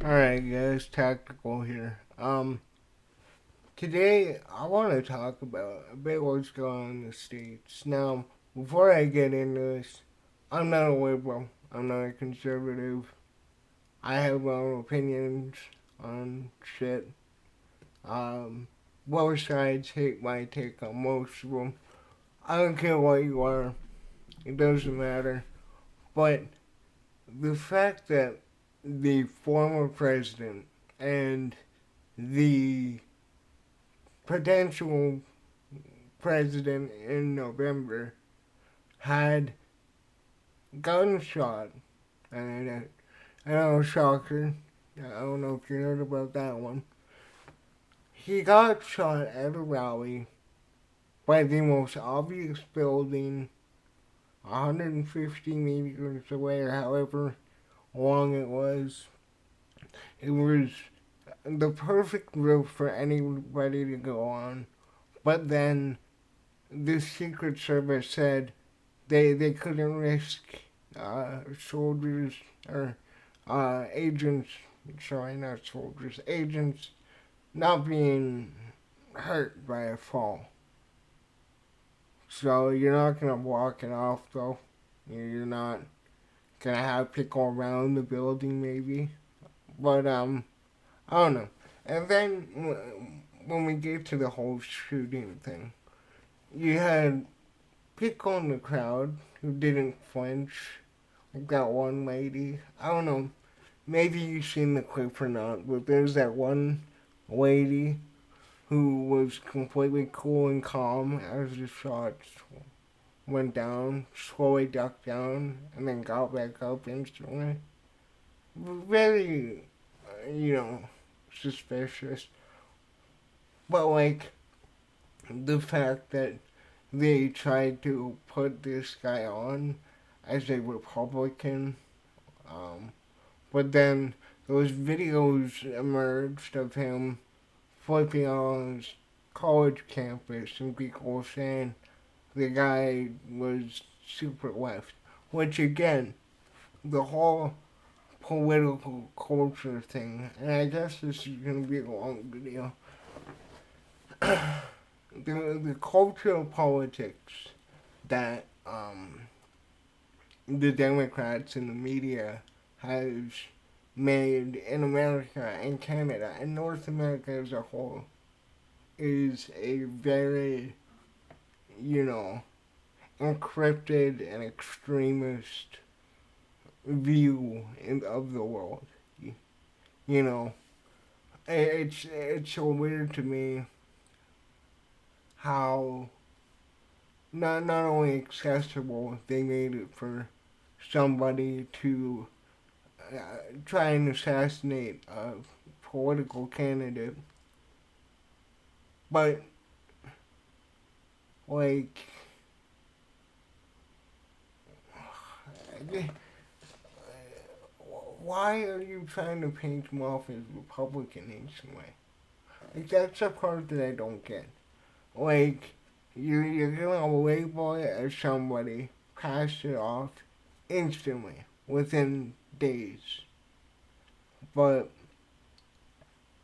Alright guys, tactical here. Today I want to talk about a bit what's going on in the States. Now, before I get into this, I'm not a liberal. I'm not a conservative. I have my own opinions on shit. Um, Both sides hate my take on most of them. I don't care what you are. It doesn't matter. But the fact that the former president and the potential president in November had gunshot. And I know, shocker. I don't know if you heard about that one. He got shot at a rally by the most obvious building 150 meters away, or however long it was. It was the perfect route for anybody to go on. But then the Secret Service said they couldn't risk soldiers or agents, sorry, not soldiers, agents not being hurt by a fall. So you're not gonna block it off though. You're not gonna have people around the building maybe, but I don't know. And then when we get to the whole shooting thing, you had people in the crowd who didn't flinch. Like that one lady. I don't know. Maybe you've seen the clip or not, but there's that one lady who was completely cool and calm as the shots went down, slowly ducked down, and then got back up instantly. Very, you know, suspicious. But, like, the fact that they tried to put this guy on as a Republican, um, but then those videos emerged of him flipping on his college campus and people saying the guy was super left. Which again, the whole political culture thing, and I guess this is gonna be a long video. The culture of politics that the Democrats and the media has made in America and Canada and North America as a whole is a very, you know, encrypted and extremist view of the world. You know, it's so weird to me how not only accessible they made it for somebody to try and assassinate a political candidate, but like why are you trying to paint him off as Republican instantly? Like that's the part that I don't get. Like you're gonna label it as somebody, pass it off instantly within days. But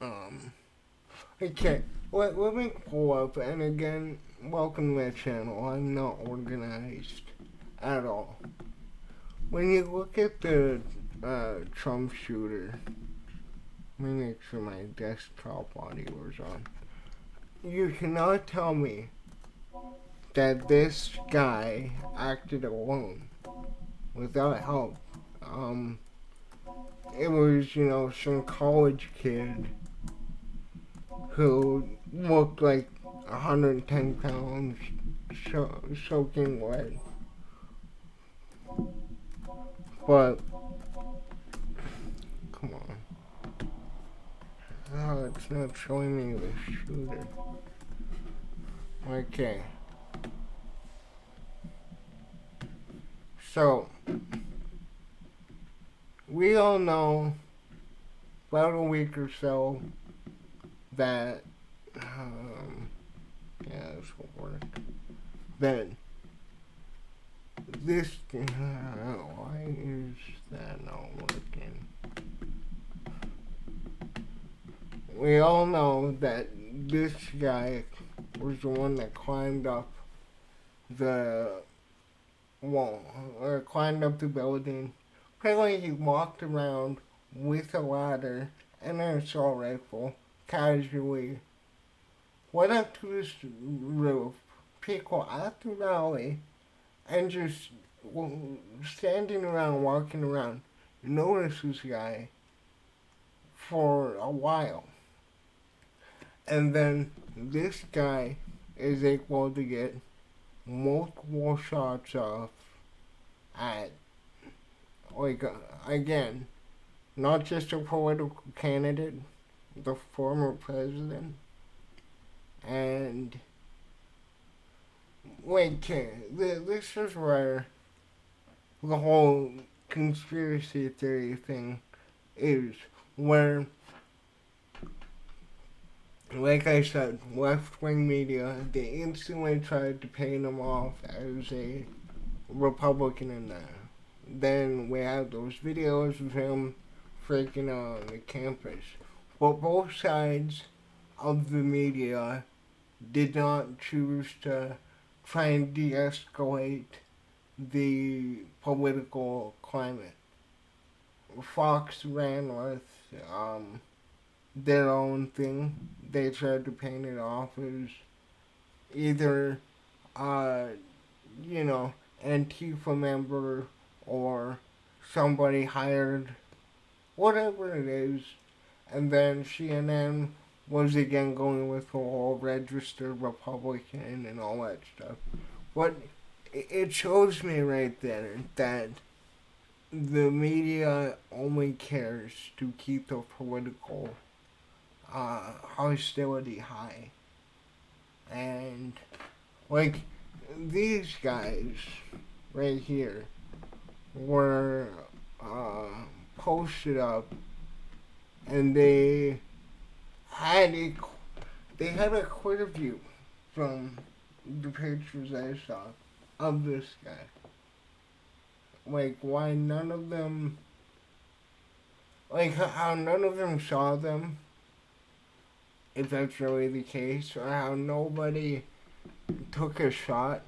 um okay, let me pull up and again welcome to my channel. I'm not organized at all. When you look at the Trump shooter, let me make sure my desktop audio is on. You cannot tell me that this guy acted alone without help. Um, it was, some college kid who looked like 110 pounds, soaking wet. But, come on. Oh, it's not showing me the shooter. Okay. So, we all know about a week or so that, yeah, this will work. That this, why is that not working? we all know that this guy was the one that climbed up the wall, or climbed up the building. Apparently he walked around with a ladder and an assault rifle, casually went up to this roof, people out the valley, and just standing around, walking around, noticed this guy for a while. And then this guy is able to get multiple shots off at, like, again, not just a political candidate, the former president. And, like, this is where the whole conspiracy theory thing is, where, like I said, left-wing media, they instantly tried to paint him off as a Republican in that. Then we have those videos of him freaking out on the campus. But both sides of the media did not choose to try and de-escalate the political climate. Fox ran with their own thing. They tried to paint it off as either, Antifa member or somebody hired, whatever it is. And then CNN was again going with the whole registered Republican and all that stuff. But it shows me right there that the media only cares to keep the political hostility high. And, like, these guys right here were posted up, and they had a clear view from the pictures I saw of this guy. Like, why none of them, like, how none of them saw them, if that's really the case, or how nobody took a shot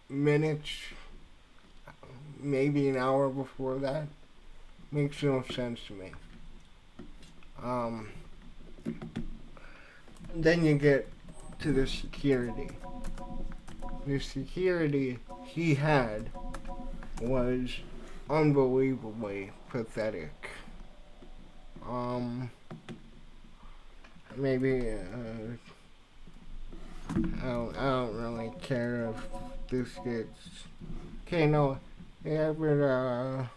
minutes, maybe an hour before that, makes no sense to me. Then you get to the security. The security he had was unbelievably pathetic. Maybe I don't really care if this gets. Okay, no, yeah, but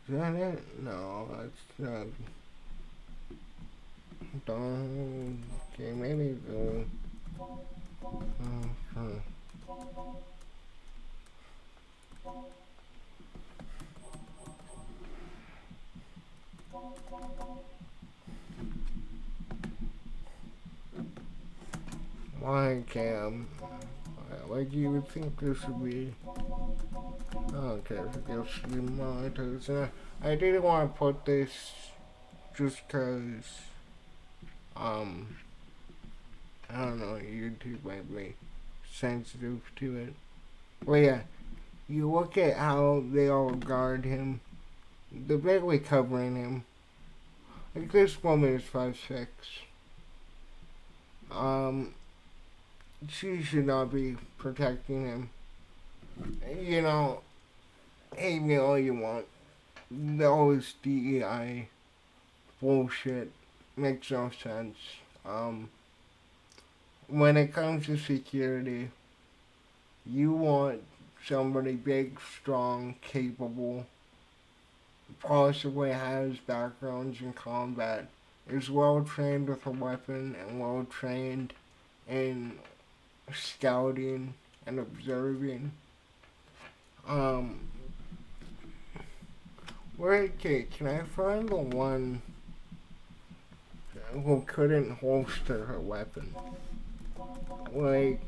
is that it? No, that's not. Don't. Okay, maybe go. Why Cam? Like you would think this would be. Okay, this should be monetized. I didn't want to put this just cause I don't know, YouTube might be sensitive to it. Well, yeah, you look at how they all regard him. They're barely covering him. Like, this woman is 5'6". She should not be protecting him. You know, hate me all you want. All this DEI bullshit makes no sense. When it comes to security, you want somebody big, strong, capable, possibly has backgrounds in combat, is well trained with a weapon and well trained in scouting and observing. Okay, can I find the one who couldn't holster her weapon? Like,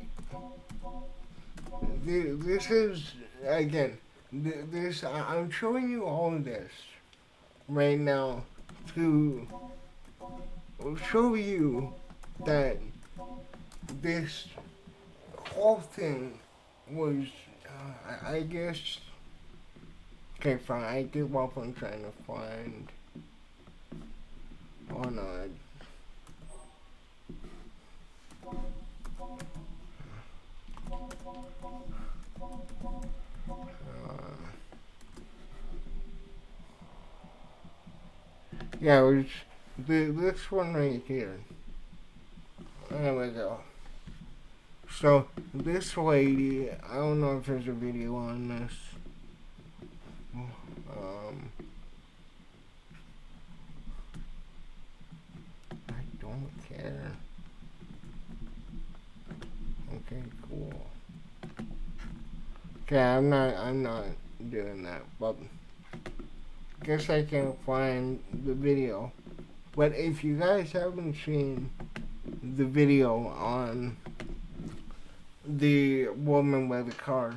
this is, again, this, I'm showing you all of this right now to show you that this whole thing was, I guess, okay, fine, I give up on trying to find, oh no, yeah, it was this one right here. There we go. So, this lady, I don't know if there's a video on this. Um, I don't care. Okay, cool. Okay, I'm not doing that, but guess I can't find the video. But if you guys haven't seen the video on the woman with the car,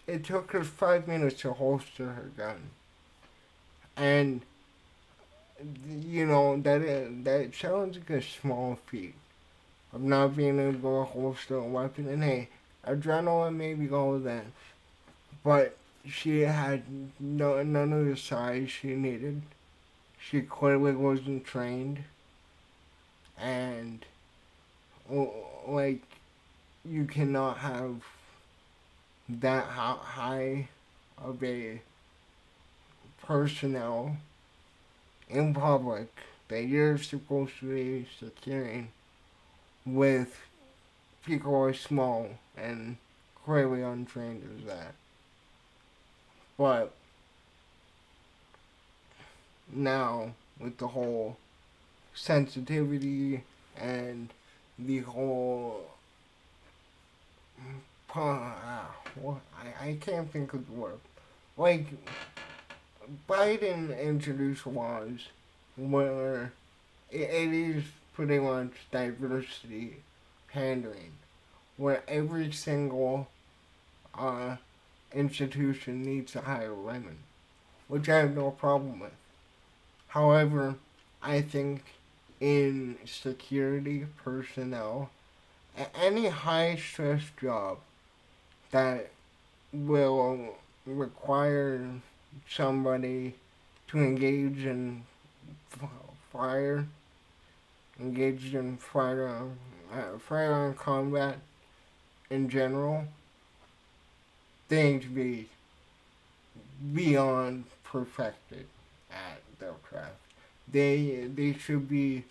it took her 5 minutes to holster her gun, and that sounds like a small feat of not being able to holster a weapon. And hey, adrenaline maybe all that, but she had none of the size she needed. She clearly wasn't trained, and like you cannot have that high of a personnel in public that you're supposed to be securing with people as small and clearly untrained as that. But now, with the whole sensitivity and the whole I can't think of the word. Like, Biden introduced laws where it is pretty much diversity pandering, where every single uh, institution needs to hire women, which I have no problem with. However, I think in security personnel, any high stress job that will require somebody to fire, engage in firearm combat in general, they need to be beyond perfected at their craft. They should be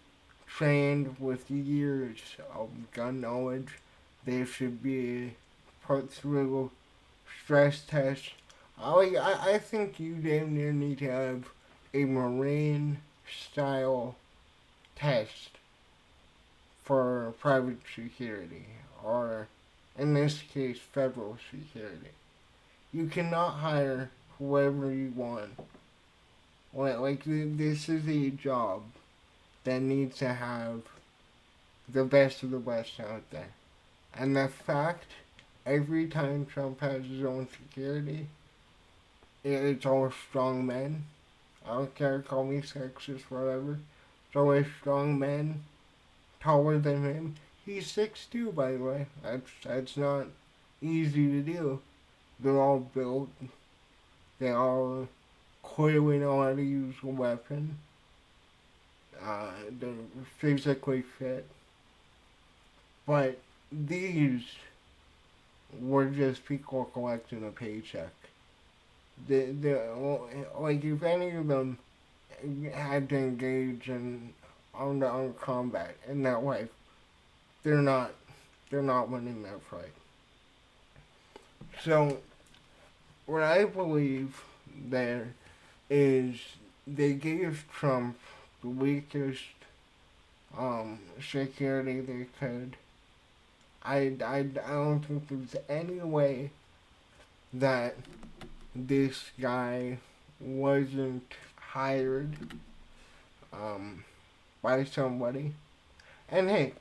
trained with years of gun knowledge. They should be put through stress tests. I think you damn near need to have a Marine style test for private security, or in this case, federal security. You cannot hire whoever you want. Like this is a job that needs to have the best of the best out there. And the fact, every time Trump has his own security, it's all strong men. I don't care, call me sexist, whatever. It's always strong men, taller than him. He's 6'2", by the way. That's not easy to do. They're all built. They all clearly know how to use a weapon. They're physically fit. But these were just people collecting a paycheck. Like, if any of them had to engage in on combat in that way, they're not winning that fight. So what I believe there is they gave Trump the weakest security they could. I don't think there's any way that this guy wasn't hired by somebody. And hey,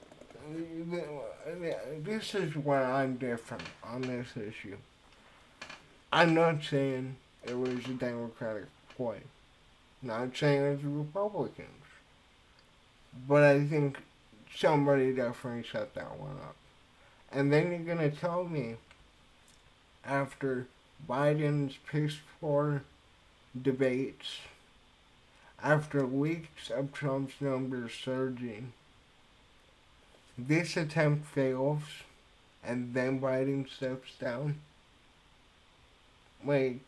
this is where I'm different on this issue. I'm not saying it was a Democratic ploy. Not saying it's Republicans, but I think somebody definitely set that one up. And then you're gonna tell me after Biden's piss poor debates, after weeks of Trump's numbers surging, this attempt fails and then Biden steps down? Like,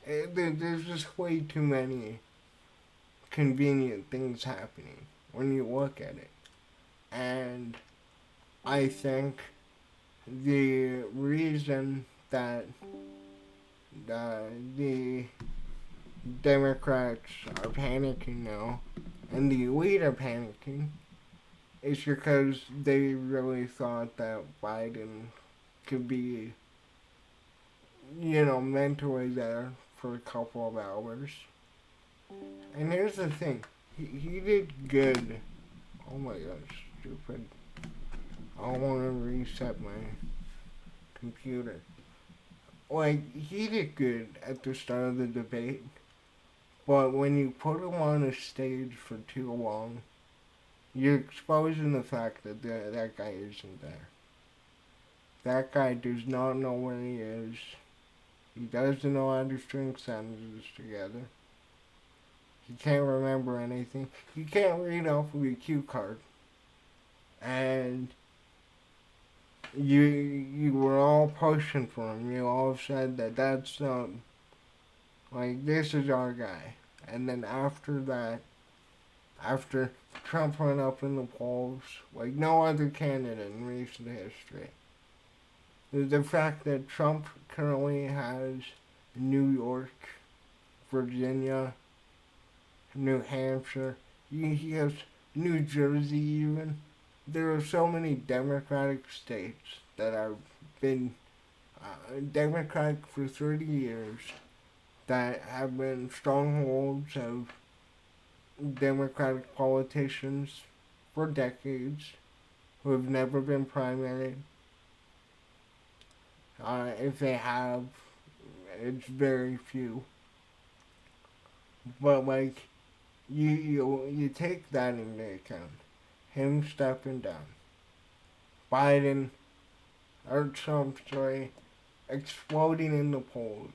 there's just way too many convenient things happening when you look at it. And I think the reason that the Democrats are panicking now and the elite are panicking is because they really thought that Biden could be, mentally there for a couple of hours. And here's the thing, he did good. Oh my gosh, stupid. I want to reset my computer. Like, he did good at the start of the debate, but when you put him on a stage for too long, you're exposing the fact that that guy isn't there. That guy does not know where he is. He doesn't know how to string sentences together. He can't remember anything. He can't read off of a cue card. And you were all pushing for him. You all said that that's like, this is our guy. And then after that, after Trump went up in the polls like no other candidate in recent history, the fact that Trump currently has New York, Virginia, New Hampshire, he has New Jersey even. There are so many Democratic states that have been Democratic for 30 years that have been strongholds of Democratic politicians for decades who have never been primaried. If they have, it's very few. But like, you take that into account. Him stepping down, Biden or Trump, sorry, exploding in the polls.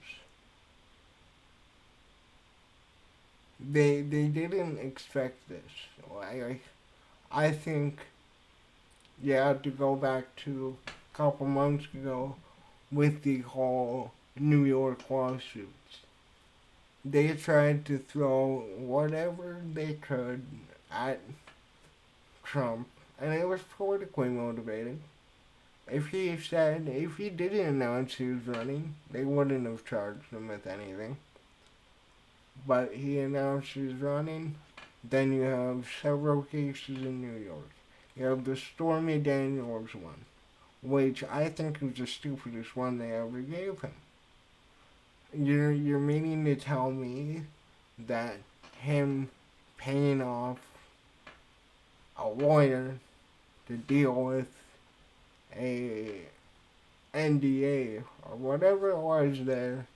They didn't expect this. I think you have to go back to a couple months ago with the whole New York lawsuits. They tried to throw whatever they could at Trump, and it was politically motivated. If he didn't announce he was running, they wouldn't have charged him with anything. But he announced he was running. Then you have several cases in New York. You have the Stormy Daniels one, which I think is the stupidest one they ever gave him. You're meaning to tell me that him paying off a lawyer to deal with a NDA or whatever it was there,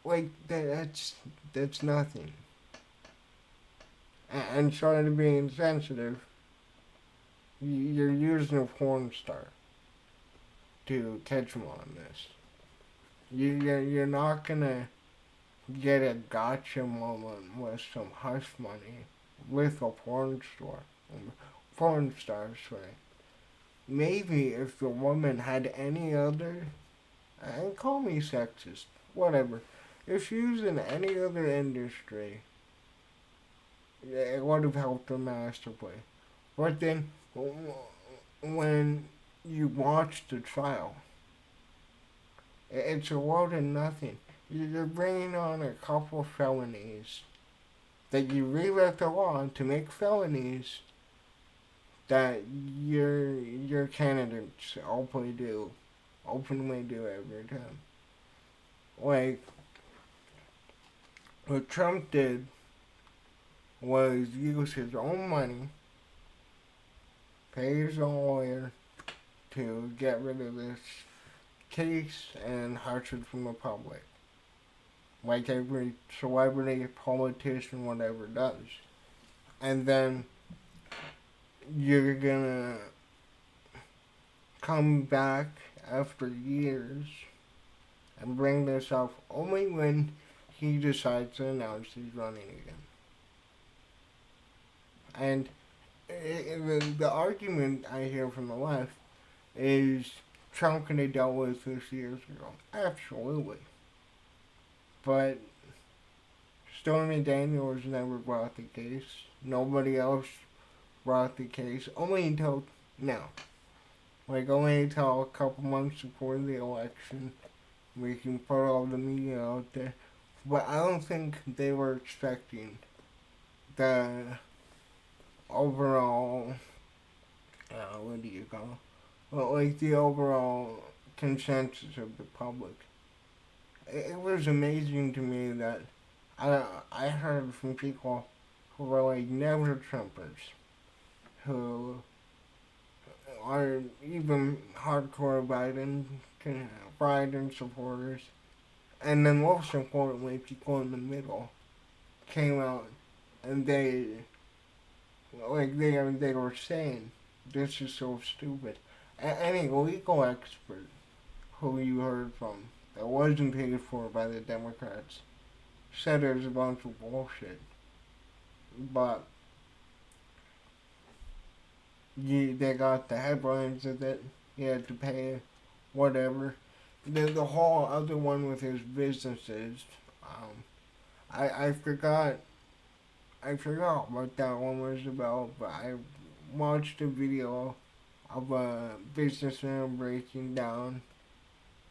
like that's nothing. And sorry to be insensitive, you're using a porn star to catch him on this. You're not gonna get a gotcha moment with some hush money with a porn star, sorry. Maybe if the woman had any other, and call me sexist, whatever. If she was in any other industry, it would have helped her masterfully. But then, when you watch the trial, it's a load of nothing. You're bringing on a couple felonies that you rewrite the law to make felonies that your candidates openly do every time. Like, what Trump did was use his own money, pay his own lawyer to get rid of this case and hatred from the public, like every celebrity, politician, whatever does. And then you're gonna come back after years and bring this up only when he decides to announce he's running again. And the argument I hear from the left is Trump could have dealt with this years ago. Absolutely. But Stormy Daniels never brought the case. Nobody else brought the case. Only until now. Like, only until a couple months before the election, we can put all the media out there. But I don't think they were expecting the overall, what do you call it? Well, like the overall consensus of the public. It was amazing to me that I heard from people who were like never Trumpers, who are even hardcore Biden supporters, and then most importantly, people in the middle came out and they were saying, this is so stupid. Any legal expert who you heard from that wasn't paid for by the Democrats said it was a bunch of bullshit. But they got the headlines of it. He had to pay whatever. The whole other one with his businesses, I forgot what that one was about, but I watched a video of a businessman breaking down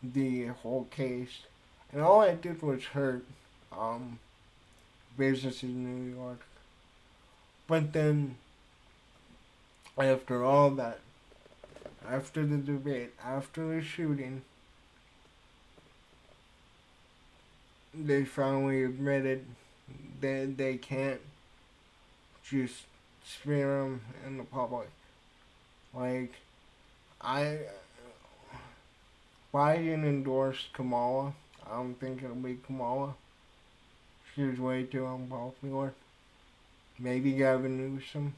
the whole case, and all I did was hurt businesses in New York. But then, after all that, after the debate, after the shooting, they finally admitted that they can't just smear him in the public. Like, Biden endorsed Kamala. I don't think it'll be Kamala. She's way too unpopular. Maybe Gavin Newsom.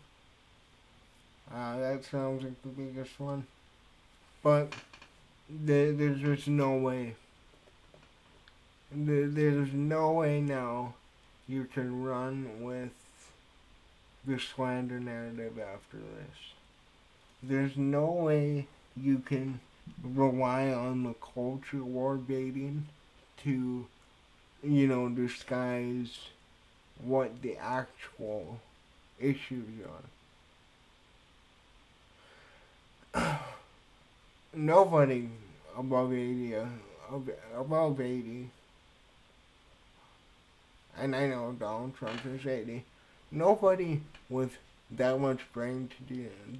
That sounds like the biggest one. But there's just no way. There's no way now you can run with the slander narrative after this. There's no way you can rely on the culture war baiting to, disguise what the actual issues are. Nobody above 80, and I know Donald Trump is 80, nobody with that much brain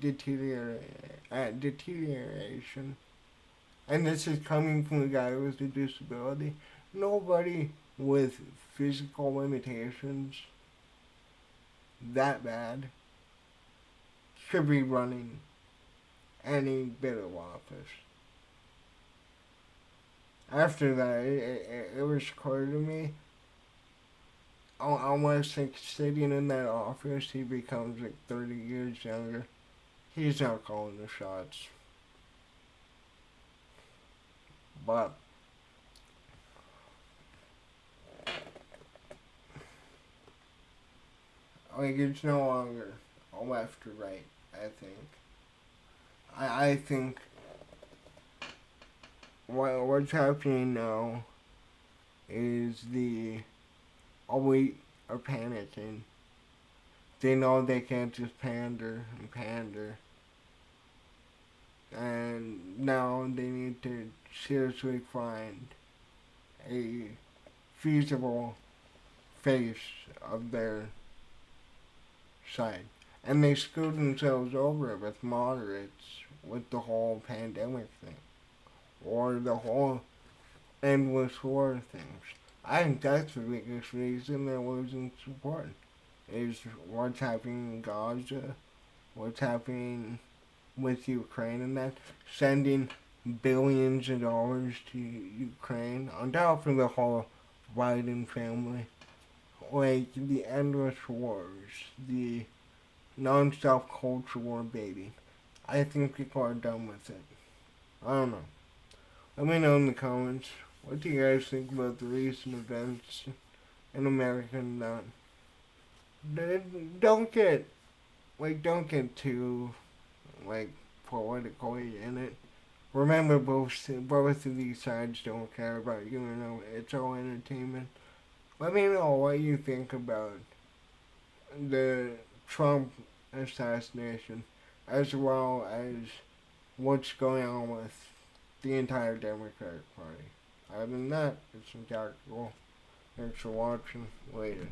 deterioration, and this is coming from a guy with a disability, nobody with physical limitations that bad should be running any bit of office. After that, it was clear to me, unless like sitting in that office he becomes like 30 years younger, he's not calling the shots. But like, it's no longer a left or right, I think. I think what's happening now is the elite are panicking. They know they can't just pander and pander. And now they need to seriously find a feasible face of their side. And they screwed themselves over with moderates with the whole pandemic thing. Or the whole endless war things. I think that's the biggest reason they're losing support. Is what's happening in Gaza, what's happening with Ukraine and that. Sending billions of dollars to Ukraine, on top of the whole Biden family. Like, the endless wars, the non-stop culture war baiting. I think people are done with it. I don't know. Let me know in the comments. What do you guys think about the recent events in America and that? Don't get, don't get too, like, politically in it. Remember, both of these sides don't care about you. It's all entertainment. Let me know what you think about the Trump assassination, as well as what's going on with the entire Democratic Party. Other than that, it's some tactical. Thanks for watching. Later.